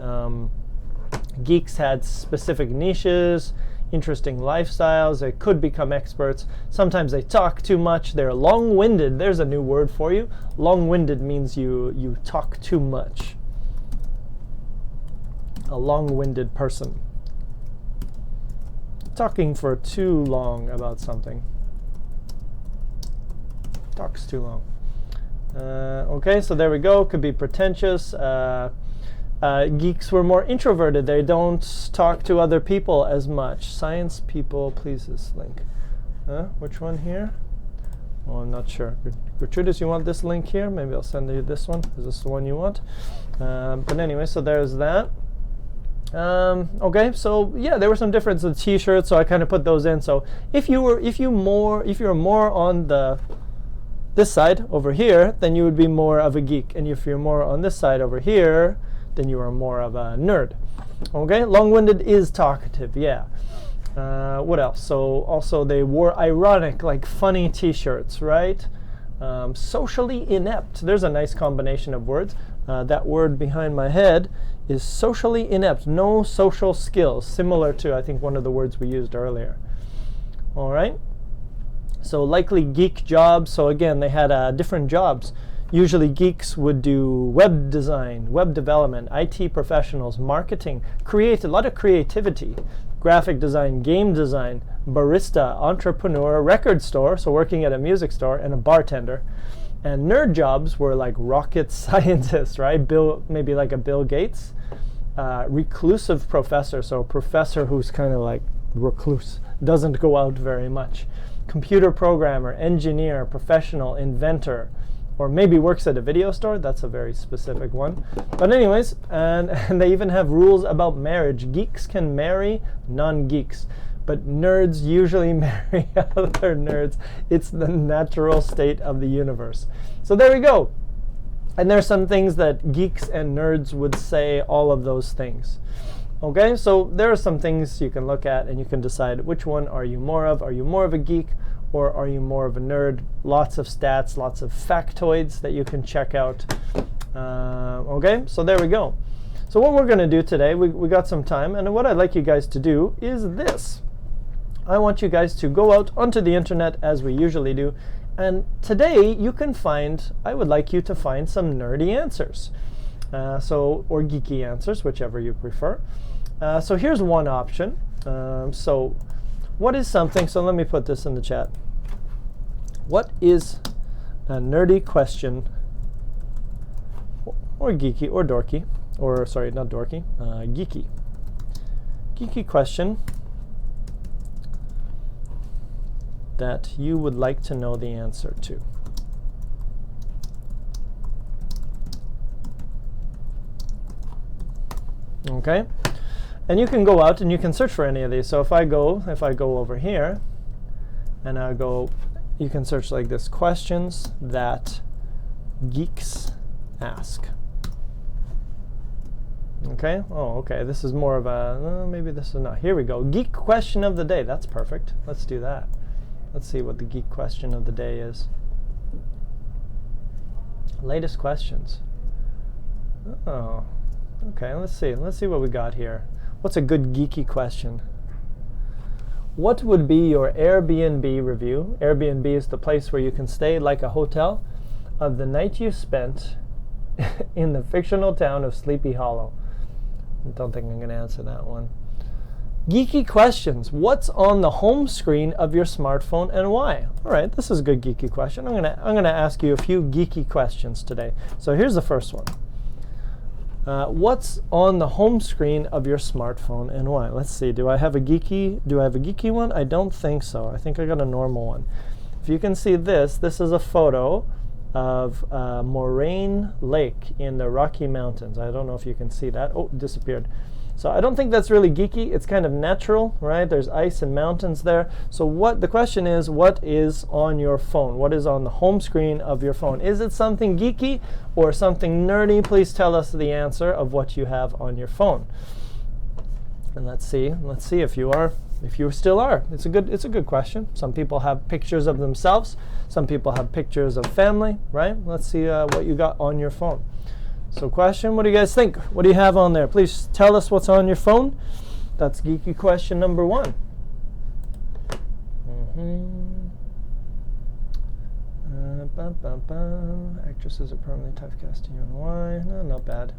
Geeks had specific niches, interesting lifestyles, they could become experts. Sometimes they talk too much, they're long-winded. There's a new word for you. Long-winded means you talk too much. A long-winded person. Talking for too long about something. Talks too long. Okay, so there we go. Could be pretentious. Geeks were more introverted. They don't talk to other people as much. Science people, please, this link. Which one here? Oh, I'm not sure. Gratuitas, you want this link here? Maybe I'll send you this one. Is this the one you want? But anyway, so there's that. Okay, so yeah, there were some differences in t-shirts, so I kind of put those in. So if you're more on this side over here, then you would be more of a geek, and if you're more on this side over here, then you are more of a nerd. Okay, long-winded is talkative, yeah. What else? So also they wore ironic, like funny t-shirts, right? Socially inept. There's a nice combination of words. That word behind my head is socially inept, no social skills, similar to, I think, one of the words we used earlier. All right. So likely geek jobs. So again, they had different jobs. Usually geeks would do web design, web development, IT professionals, marketing, create a lot of creativity, graphic design, game design, barista, entrepreneur, record store, so working at a music store, and a bartender. And nerd jobs were like rocket scientists, right? Maybe like a Bill Gates. Reclusive professor, so a professor who's kind of like recluse, doesn't go out very much. Computer programmer, engineer, professional, inventor, or maybe works at a video store. That's a very specific one. But anyways, and they even have rules about marriage. Geeks can marry non-geeks, but nerds usually marry other nerds. It's the natural state of the universe. So there we go. And there's some things that geeks and nerds would say, all of those things. Okay, so there are some things you can look at and you can decide which one are you more of. Are you more of a geek or are you more of a nerd? Lots of stats, lots of factoids that you can check out. Okay, so there we go. So what we're going to do today, we got some time, and what I'd like you guys to do is this. I want you guys to go out onto the internet as we usually do, and today you can find, I would like you to find some nerdy answers. Or geeky answers, whichever you prefer. So here's one option. So what is something, so let me put this in the chat. What is a nerdy question, or geeky, or dorky, or sorry, not dorky, geeky. Geeky question that you would like to know the answer to. Okay, and you can go out and you can search for any of these. So if I go over here, and you can search like this: questions that geeks ask. Okay. Oh, okay. This is more of a maybe this is not. Here we go. Geek question of the day. That's perfect. Let's do that. Let's see what the geek question of the day is. Latest questions. Oh. Okay, let's see what we got here. What's a good geeky question? What would be your Airbnb review? Airbnb is the place where you can stay like a hotel of the night you spent in the fictional town of Sleepy Hollow. I don't think I'm going to answer that one. Geeky questions. What's on the home screen of your smartphone and why? All right, this is a good geeky question. I'm gonna ask you a few geeky questions today. So here's the first one. What's on the home screen of your smartphone and why? Let's see. Do I have a geeky one? I don't think so. I think I got a normal one. If you can see this is a photo of Moraine Lake in the Rocky Mountains. I don't know if you can see that. Oh, it disappeared. So I don't think that's really geeky. It's kind of natural, right? There's ice and mountains there. So the question is, what is on your phone? What is on the home screen of your phone? Is it something geeky or something nerdy? Please tell us the answer of what you have on your phone. And let's see if you still are. It's a good question. Some people have pictures of themselves. Some people have pictures of family, right? Let's see what you got on your phone. So question, what do you guys think? What do you have on there? Please tell us what's on your phone. That's geeky question number 1. Actresses are permanently typecast to you and why? No, not bad.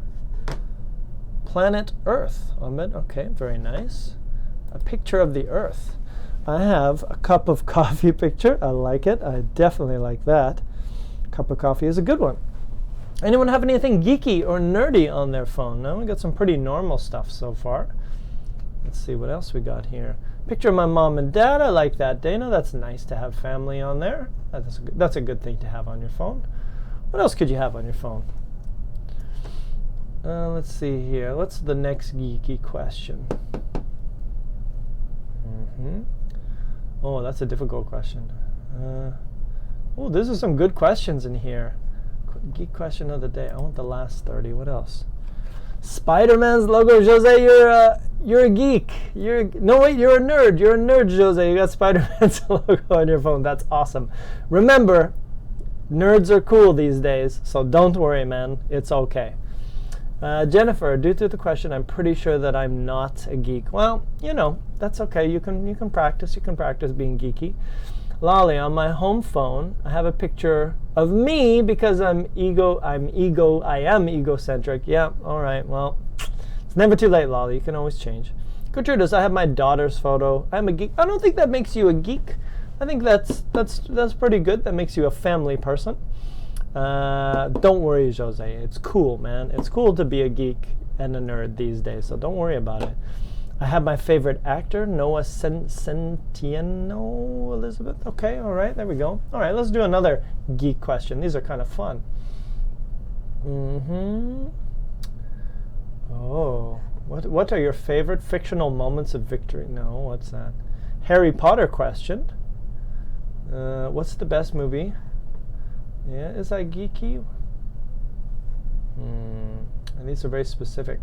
Planet Earth, Ahmed. Okay, very nice. A picture of the Earth. I have a cup of coffee picture. I like it. I definitely like that. Cup of coffee is a good one. Anyone have anything geeky or nerdy on their phone? No, we got some pretty normal stuff so far. Let's see what else we got here. Picture of my mom and dad. I like that, Dana. That's nice to have family on there. That's a good thing to have on your phone. What else could you have on your phone? Let's see here. What's the next geeky question? Oh, that's a difficult question. Oh, these are some good questions in here. Geek question of the day. I want the last 30. What else? Spider-Man's logo. Jose, you're a geek. You're a nerd. You're a nerd, Jose. You got Spider-Man's logo on your phone. That's awesome. Remember, nerds are cool these days, so don't worry, man. It's okay. Jennifer, due to the question, I'm pretty sure that I'm not a geek. Well, that's okay. You can practice. You can practice being geeky. Lolly, on my home phone, I have a picture of me because I am egocentric. Yeah, all right. Well, it's never too late, Lolly. You can always change. Gertrudis, I have my daughter's photo. I'm a geek. I don't think that makes you a geek. I think that's pretty good. That makes you a family person. Don't worry, Jose. It's cool, man. It's cool to be a geek and a nerd these days, so don't worry about it. I have my favorite actor, Noah Centineo, Elizabeth. Okay, all right, there we go. All right, let's do another geek question. These are kind of fun. Oh, what are your favorite fictional moments of victory? No, what's that? Harry Potter question. What's the best movie? Yeah, is that geeky? And these are very specific.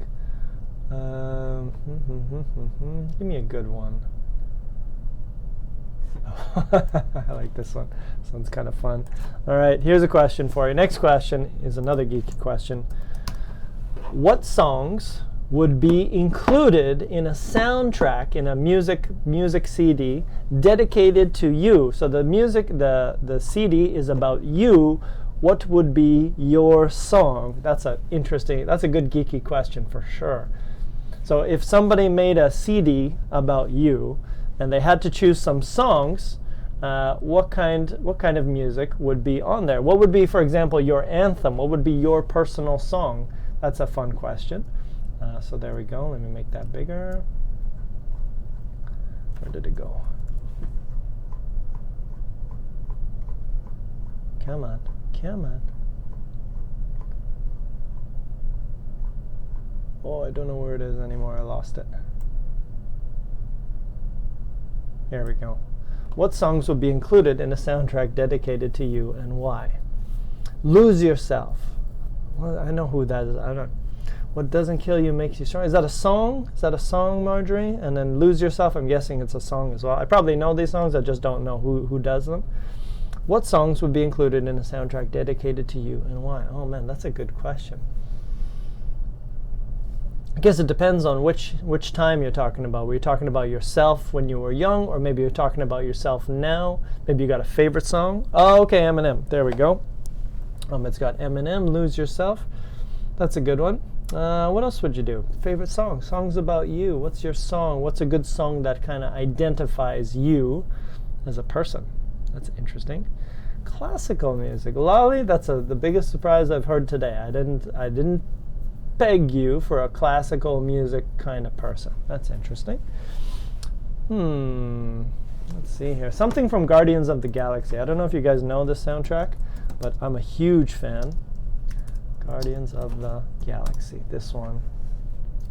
Give me a good one. I like this one. This one's kind of fun. All right, here's a question for you. Next question is another geeky question. What songs would be included in a soundtrack, in a music CD dedicated to you? So the CD is about you. What would be your song? That's a good geeky question for sure. So if somebody made a CD about you and they had to choose some songs, what kind of music would be on there? What would be, for example, your anthem? What would be your personal song? That's a fun question. So there we go. Let me make that bigger. Where did it go? Come on. Oh, I don't know where it is anymore. I lost it. Here we go. What songs would be included in a soundtrack dedicated to you and why? Lose Yourself. Well, I know who that is. I don't. What doesn't kill you makes you strong. Is that a song? Is that a song, Marjorie? And then Lose Yourself, I'm guessing it's a song as well. I probably know these songs. I just don't know who does them. What songs would be included in a soundtrack dedicated to you and why? Oh man, that's a good question. I guess it depends on which time you're talking about. Were you talking about yourself when you were young, or maybe you're talking about yourself now? Maybe you got a favorite song. Oh, okay, Eminem. There we go. It's got Eminem, Lose Yourself. That's a good one. What else would you do? Favorite song? Songs about you. What's your song? What's a good song that kind of identifies you as a person? That's interesting. Classical music. Lolly, that's the biggest surprise I've heard today. I didn't peg you for a classical music kind of person. That's interesting. Let's see here. Something from Guardians of the Galaxy. I don't know if you guys know this soundtrack, but I'm a huge fan. Guardians of the Galaxy. This one.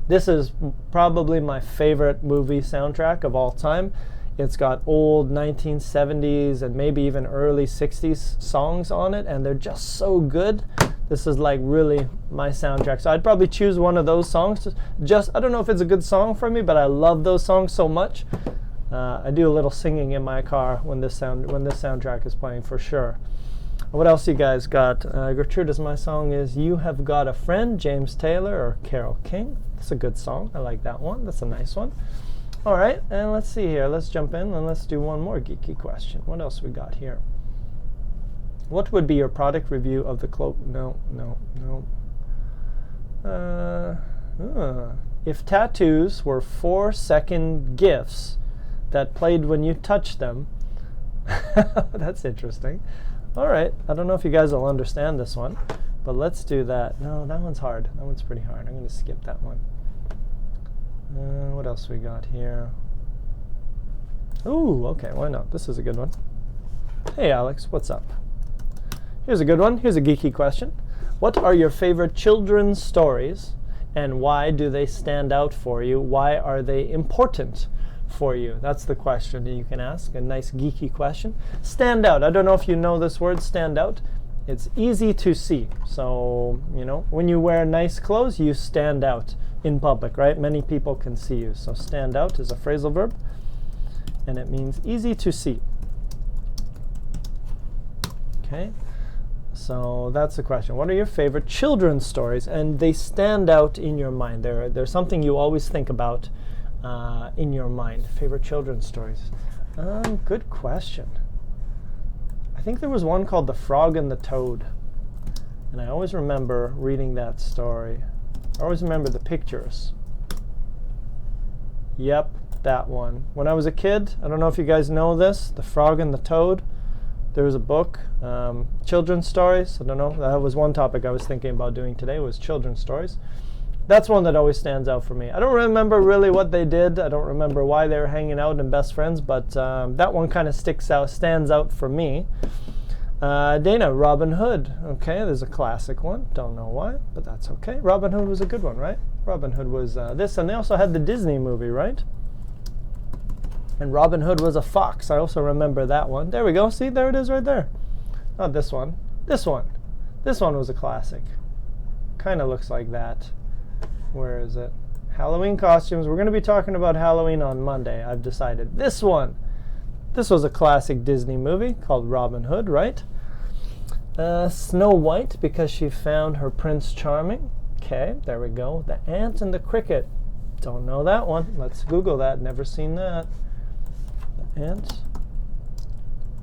This is probably my favorite movie soundtrack of all time. It's got old 1970s and maybe even early 60s songs on it, and they're just so good. This is like really my soundtrack. So I'd probably choose one of those songs. I don't know if it's a good song for me, but I love those songs so much. I do a little singing in my car when this soundtrack is playing for sure. What else you guys got? Gratuitas, my song is You Have Got a Friend, James Taylor or Carole King. That's a good song. I like that one. That's a nice one. All right, and let's see here. Let's jump in and let's do one more geeky question. What else we got here? What would be your product review of the cloak? No. If tattoos were 4-second GIFs that played when you touched them, that's interesting. All right, I don't know if you guys will understand this one, but let's do that. No, that one's hard. That one's pretty hard. I'm going to skip that one. What else we got here? Ooh, okay, why not? This is a good one. Hey, Alex, what's up? Here's a good one. Here's a geeky question. What are your favorite children's stories, and why do they stand out for you? Why are they important for you? That's the question that you can ask. A nice geeky question. Stand out. I don't know if you know this word, stand out. It's easy to see. So, when you wear nice clothes, you stand out in public, right? Many people can see you. So stand out is a phrasal verb, and it means easy to see. Okay. So that's the question. What are your favorite children's stories? And they stand out in your mind. They're something you always think about in your mind. Favorite children's stories? Good question. I think there was one called The Frog and the Toad. And I always remember reading that story. I always remember the pictures. Yep, that one. When I was a kid, I don't know if you guys know this, The Frog and the Toad. There was a book, children's stories. I don't know. That was one topic I was thinking about doing today, was children's stories. That's one that always stands out for me. I don't remember really what they did. I don't remember why they were hanging out and best friends, but that one kind of stands out for me. Dana, Robin Hood. Okay, there's a classic one. Don't know why, but that's okay. Robin Hood was a good one, right? Robin Hood was this, and they also had the Disney movie, right? And Robin Hood was a fox. I also remember that one. There we go. See, there it is right there. Not this one. This one. This one was a classic. Kind of looks like that. Where is it? Halloween costumes. We're going to be talking about Halloween on Monday, I've decided. This one. This was a classic Disney movie called Robin Hood, right? Snow White, because she found her Prince Charming. Okay, there we go. The Ant and the Cricket. Don't know that one. Let's Google that. Never seen that. The ant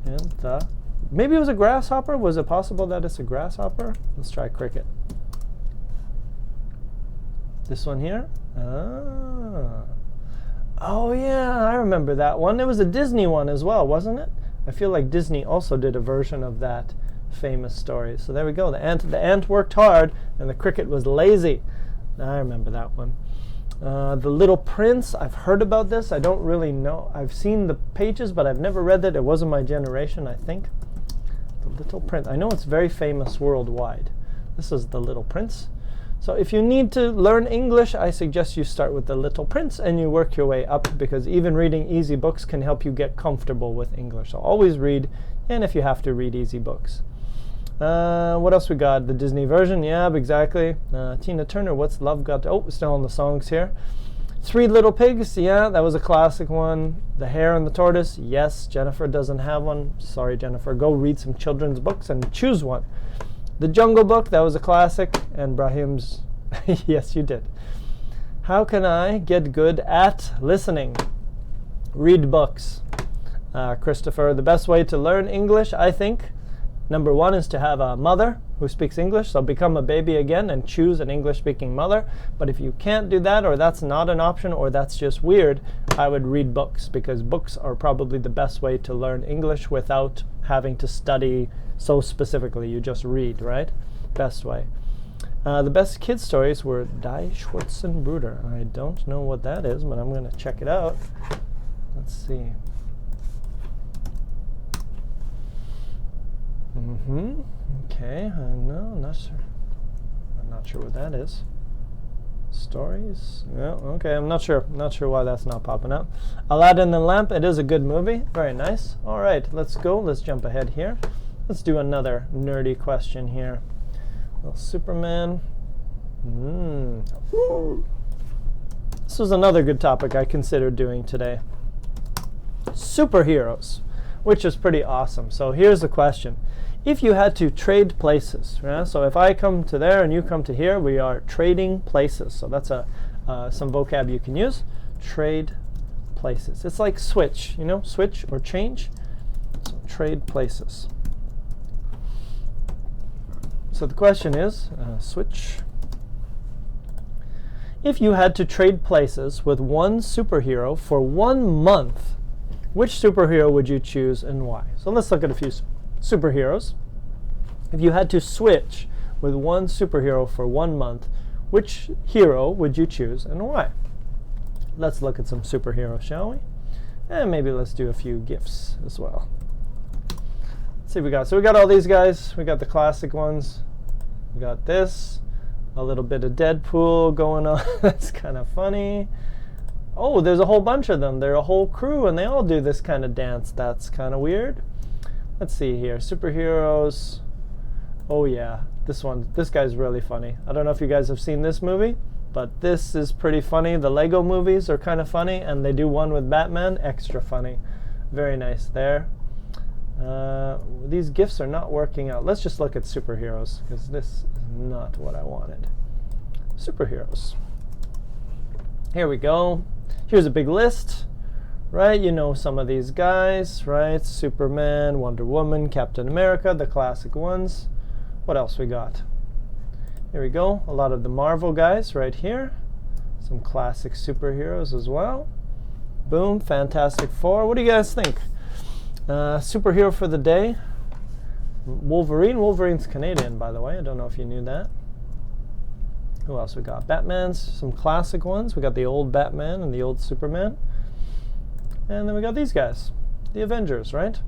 and the... Maybe it was a grasshopper? Was it possible that it's a grasshopper? Let's try cricket. This one here? Oh yeah, I remember that one. It was a Disney one as well, wasn't it? I feel like Disney also did a version of that famous story. So there we go. The ant worked hard and the cricket was lazy. I remember that one. The Little Prince, I've heard about this. I don't really know. I've seen the pages, but I've never read it. It wasn't my generation, I think. The Little Prince. I know it's very famous worldwide. This is The Little Prince. So if you need to learn English, I suggest you start with The Little Prince and you work your way up, because even reading easy books can help you get comfortable with English. So always read, and if you have to, read easy books. What else we got? The Disney version, yeah, exactly. Tina Turner, What's Love Got to... Oh, still on the songs here. Three Little Pigs, yeah, that was a classic one. The Hare and the Tortoise, yes. Jennifer doesn't have one. Sorry, Jennifer. Go read some children's books and choose one. The Jungle Book, that was a classic. And Brahim's, yes, you did. How can I get good at listening? Read books. Christopher, the best way to learn English, I think, number one is to have a mother who speaks English. So become a baby again and choose an English-speaking mother. But if you can't do that, or that's not an option, or that's just weird, I would read books, because books are probably the best way to learn English without having to study so specifically. You just read, right? Best way. The best kids stories were Die Schwarzenbruder. I don't know what that is, but I'm going to check it out. Let's see. Okay, no, not sure. I'm not sure what that is. Stories? No, okay, I'm not sure. Not sure why that's not popping up. Aladdin and the Lamp, it is a good movie. Very nice. All right, let's go. Let's jump ahead here. Let's do another nerdy question here. Well, Superman. This was another good topic I considered doing today. Superheroes, which is pretty awesome. So here's the question. If you had to trade places, right? So if I come to there and you come to here, we are trading places. So that's some vocab you can use. Trade places. It's like switch, you know, switch or change. So trade places. So the question is, switch. If you had to trade places with one superhero for 1 month, which superhero would you choose and why? So let's look at a few superheroes. If you had to switch with one superhero for 1 month, which hero would you choose and why? Let's look at some superheroes, shall we? And maybe let's do a few gifts as well. Let's see what we got. So we got all these guys. We got the classic ones. We got this. A little bit of Deadpool going on. That's kind of funny. Oh, there's a whole bunch of them. They're a whole crew, and they all do this kind of dance. That's kind of weird. Let's see here. Superheroes. Oh, yeah. This guy's really funny. I don't know if you guys have seen this movie, but this is pretty funny. The Lego movies are kind of funny, and they do one with Batman. Extra funny. Very nice there. These gifts are not working out. Let's just look at superheroes, because this is not what I wanted. Superheroes. Here we go. Here's a big list, right? You know some of these guys, right? Superman, Wonder Woman, Captain America, the classic ones. What else we got? Here we go. A lot of the Marvel guys right here. Some classic superheroes as well. Boom, Fantastic Four. What do you guys think? Superhero for the day. Wolverine. Wolverine's Canadian, by the way. I don't know if you knew that. Who else we got? Batman's, some classic ones. We got the old Batman and the old Superman. And then we got these guys. The Avengers, right?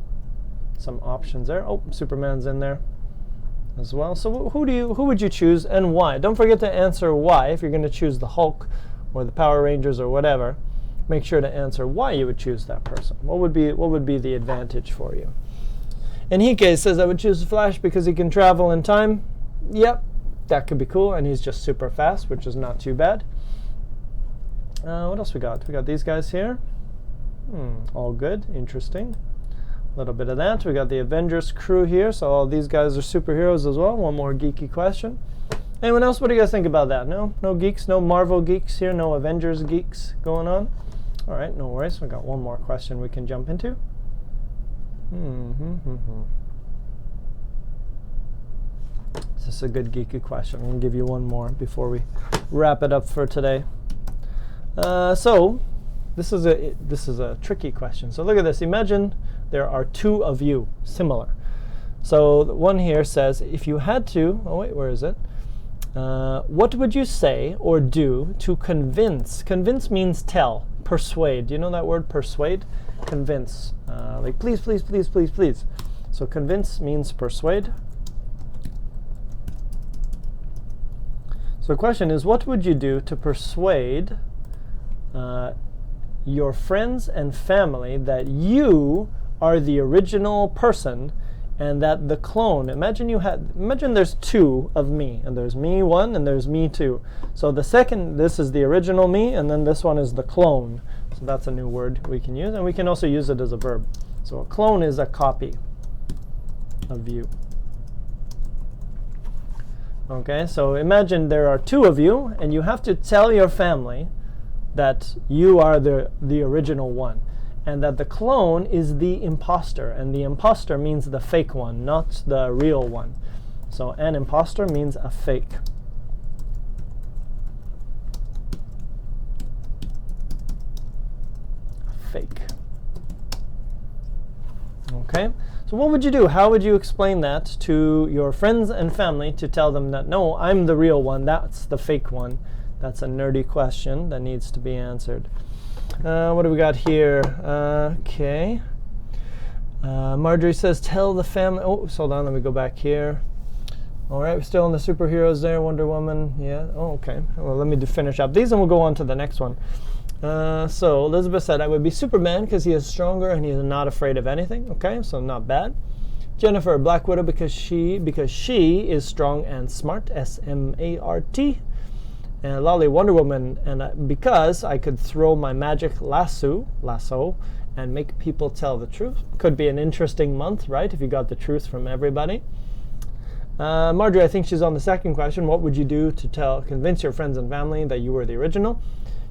Some options there. Oh, Superman's in there as well. So who would you choose and why? Don't forget to answer why. If you're going to choose the Hulk or the Power Rangers or whatever, make sure to answer why you would choose that person. What would be the advantage for you? Enrique says I would choose Flash because he can travel in time. Yep, that could be cool, and he's just super fast, which is not too bad. What else we got? We got these guys here. All good, interesting. A little bit of that. We got the Avengers crew here, so all these guys are superheroes as well. One more geeky question. Anyone else? What do you guys think about that? No geeks, no Marvel geeks here, no Avengers geeks going on. All right, no worries. We got one more question we can jump into. This is a good geeky question. I'm going to give you one more before we wrap it up for today. So this is a tricky question. So look at this. Imagine there are two of you, similar. So the one here says, if you had to, oh wait, where is it? What would you say or do to convince? Convince means tell. Persuade. Do you know that word, persuade? Convince. Like please, please, please, please, please. So convince means persuade. So the question is, what would you do to persuade your friends and family that you are the original person and that the clone, imagine there's two of me, and there's me one and there's me two. So the second, this is the original me, and then this one is the clone. So that's a new word we can use, and we can also use it as a verb. So a clone is a copy of you. Okay, so imagine there are two of you, and you have to tell your family that you are the original one, and that the clone is the imposter, and the imposter means the fake one, not the real one. So an imposter means a fake. Fake. Okay, so what would you do? How would you explain that to your friends and family to tell them that, no, I'm the real one, that's the fake one? That's a nerdy question that needs to be answered. What do we got here? Okay. Marjorie says, tell the family. Oh, hold on, let me go back here. All right, we're still in the superheroes there. Wonder Woman. Yeah. Oh, okay. Well, let me finish up these and we'll go on to the next one. So Elizabeth said, I would be Superman because he is stronger and he is not afraid of anything. Okay, so not bad. Jennifer, Black Widow because she is strong and smart. S-M-A-R-T. And Lolly, Wonder Woman, and because I could throw my magic lasso, and make people tell the truth. Could be an interesting month, right? If you got the truth from everybody. Marjorie, I think she's on the second question. What would you do to convince your friends and family that you were the original?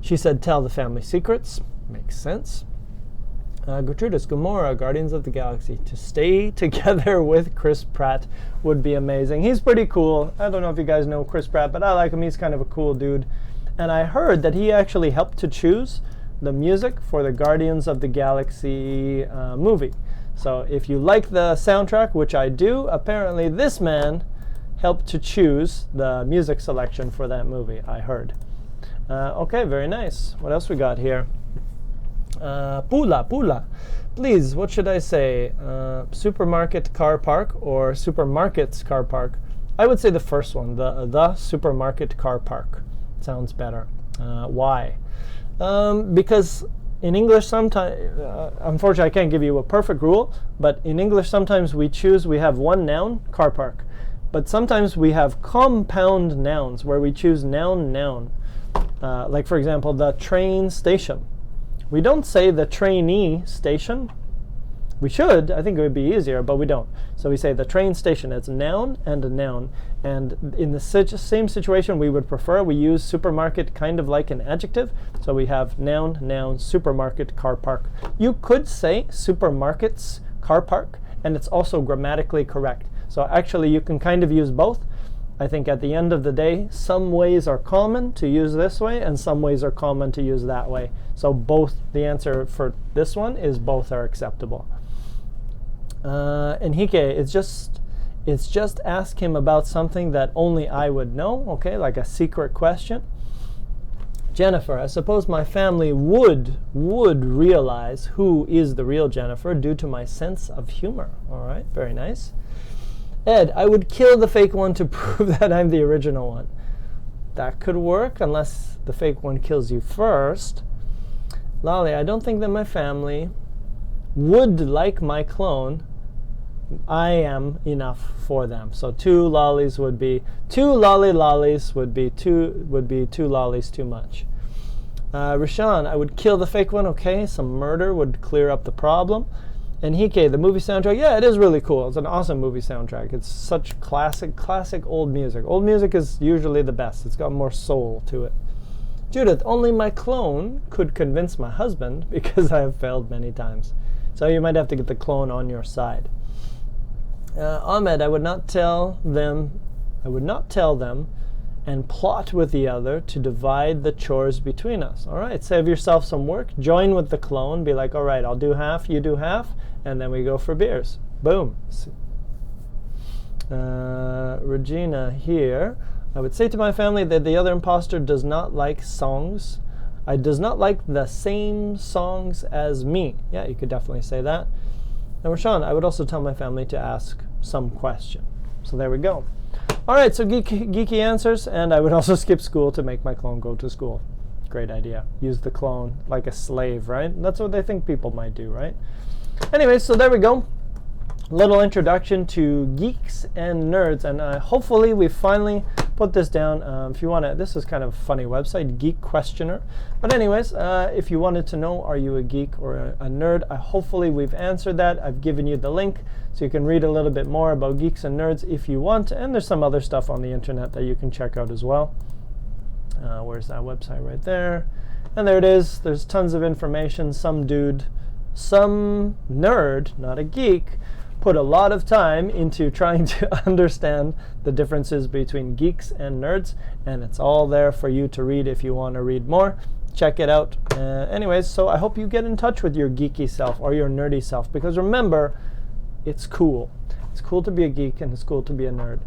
She said, tell the family secrets. Makes sense. Gratuitas, Gamora, Guardians of the Galaxy. To stay together with Chris Pratt would be amazing. He's pretty cool. I don't know if you guys know Chris Pratt, but I like him. He's kind of a cool dude. And I heard that he actually helped to choose the music for the Guardians of the Galaxy movie. So if you like the soundtrack, which I do, apparently this man helped to choose the music selection for that movie, I heard. Okay, very nice. What else we got here? Pula. Please, what should I say? Supermarket car park or supermarkets car park? I would say the first one, the supermarket car park. Sounds better. Why? Because in English sometimes, unfortunately I can't give you a perfect rule, but in English sometimes we have one noun, car park. But sometimes we have compound nouns where we choose noun. Like for example, the train station. We don't say the trainee station. We should. I think it would be easier, but we don't. So we say the train station. It's a noun and a noun. And in the same situation, we use supermarket kind of like an adjective. So we have noun, supermarket, car park. You could say supermarkets, car park, and it's also grammatically correct. So actually, you can kind of use both. I think at the end of the day, some ways are common to use this way and some ways are common to use that way. So both, the answer for this one is both are acceptable. Enrique, it's just ask him about something that only I would know, okay, like a secret question. Jennifer, I suppose my family would realize who is the real Jennifer due to my sense of humor. All right, very nice. Ed, I would kill the fake one to prove that I'm the original one. That could work unless the fake one kills you first. Lolly, I don't think that my family would like my clone. I am enough for them. So two lollies would be two lollies would be two lollies too much. Rashawn, I would kill the fake one. Okay, some murder would clear up the problem. And Hike, the movie soundtrack, yeah, it is really cool. It's an awesome movie soundtrack. It's such classic old music. Old music is usually the best. It's got more soul to it. Judith, only my clone could convince my husband because I have failed many times. So you might have to get the clone on your side. Ahmed, I would not tell them and plot with the other to divide the chores between us. All right, save yourself some work. Join with the clone. Be like, all right, I'll do half, you do half, and then we go for beers. Boom. Regina here. I would say to my family that the other imposter does not like songs. I does not like the same songs as me. Yeah, you could definitely say that. And Rashawn, I would also tell my family to ask some question. So there we go. All right, so geeky answers, and I would also skip school to make my clone go to school. Great idea. Use the clone like a slave, right? That's what they think people might do, right? Anyway, so there we go. Little introduction to geeks and nerds, and hopefully we finally put this down if you want to. This is kind of a funny website, Geek Questioner. But anyways, if you wanted to know, are you a geek or a nerd? Hopefully we've answered that. I've given you the link so you can read a little bit more about geeks and nerds if you want. And there's some other stuff on the internet that you can check out as well. Where's that website? Right there. And there it is. There's tons of information. Some dude, some nerd, not a geek, put a lot of time into trying to understand the differences between geeks and nerds, and it's all there for you to read if you want to read more. Check it out. Anyways, so I hope you get in touch with your geeky self or your nerdy self, because remember, it's cool. It's cool to be a geek and it's cool to be a nerd.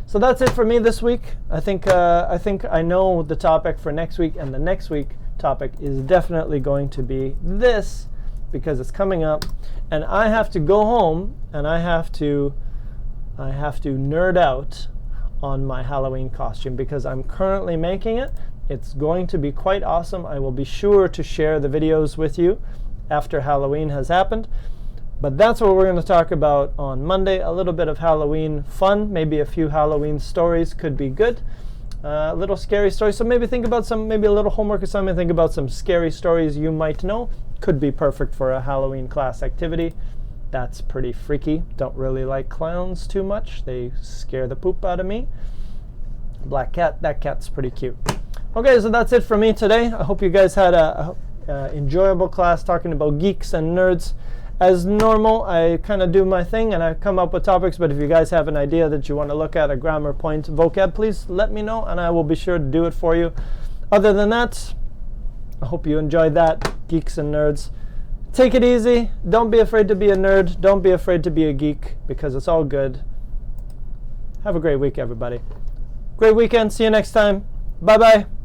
So that's it for me this week. I think I know the topic for next week, and the next week topic is definitely going to be this, because it's coming up, and I have to go home and I have to nerd out on my Halloween costume, because I'm currently making it. It's going to be quite awesome. I will be sure to share the videos with you after Halloween has happened. But that's what we're going to talk about on Monday. A little bit of Halloween fun, maybe a few Halloween stories could be good. A little scary story. So maybe think about maybe a little homework assignment. Think about some scary stories you might know. Could be perfect for a Halloween class activity. That's pretty freaky. Don't really like clowns too much. They scare the poop out of me. Black cat. That cat's pretty cute. Okay, so that's it for me today. I hope you guys had a enjoyable class talking about geeks and nerds. As normal, I kind of do my thing and I come up with topics, but if you guys have an idea that you want to look at, a grammar point, vocab, please let me know and I will be sure to do it for you. Other than that, I hope you enjoyed that, geeks and nerds. Take it easy. Don't be afraid to be a nerd. Don't be afraid to be a geek, because it's all good. Have a great week, everybody. Great weekend. See you next time. Bye-bye.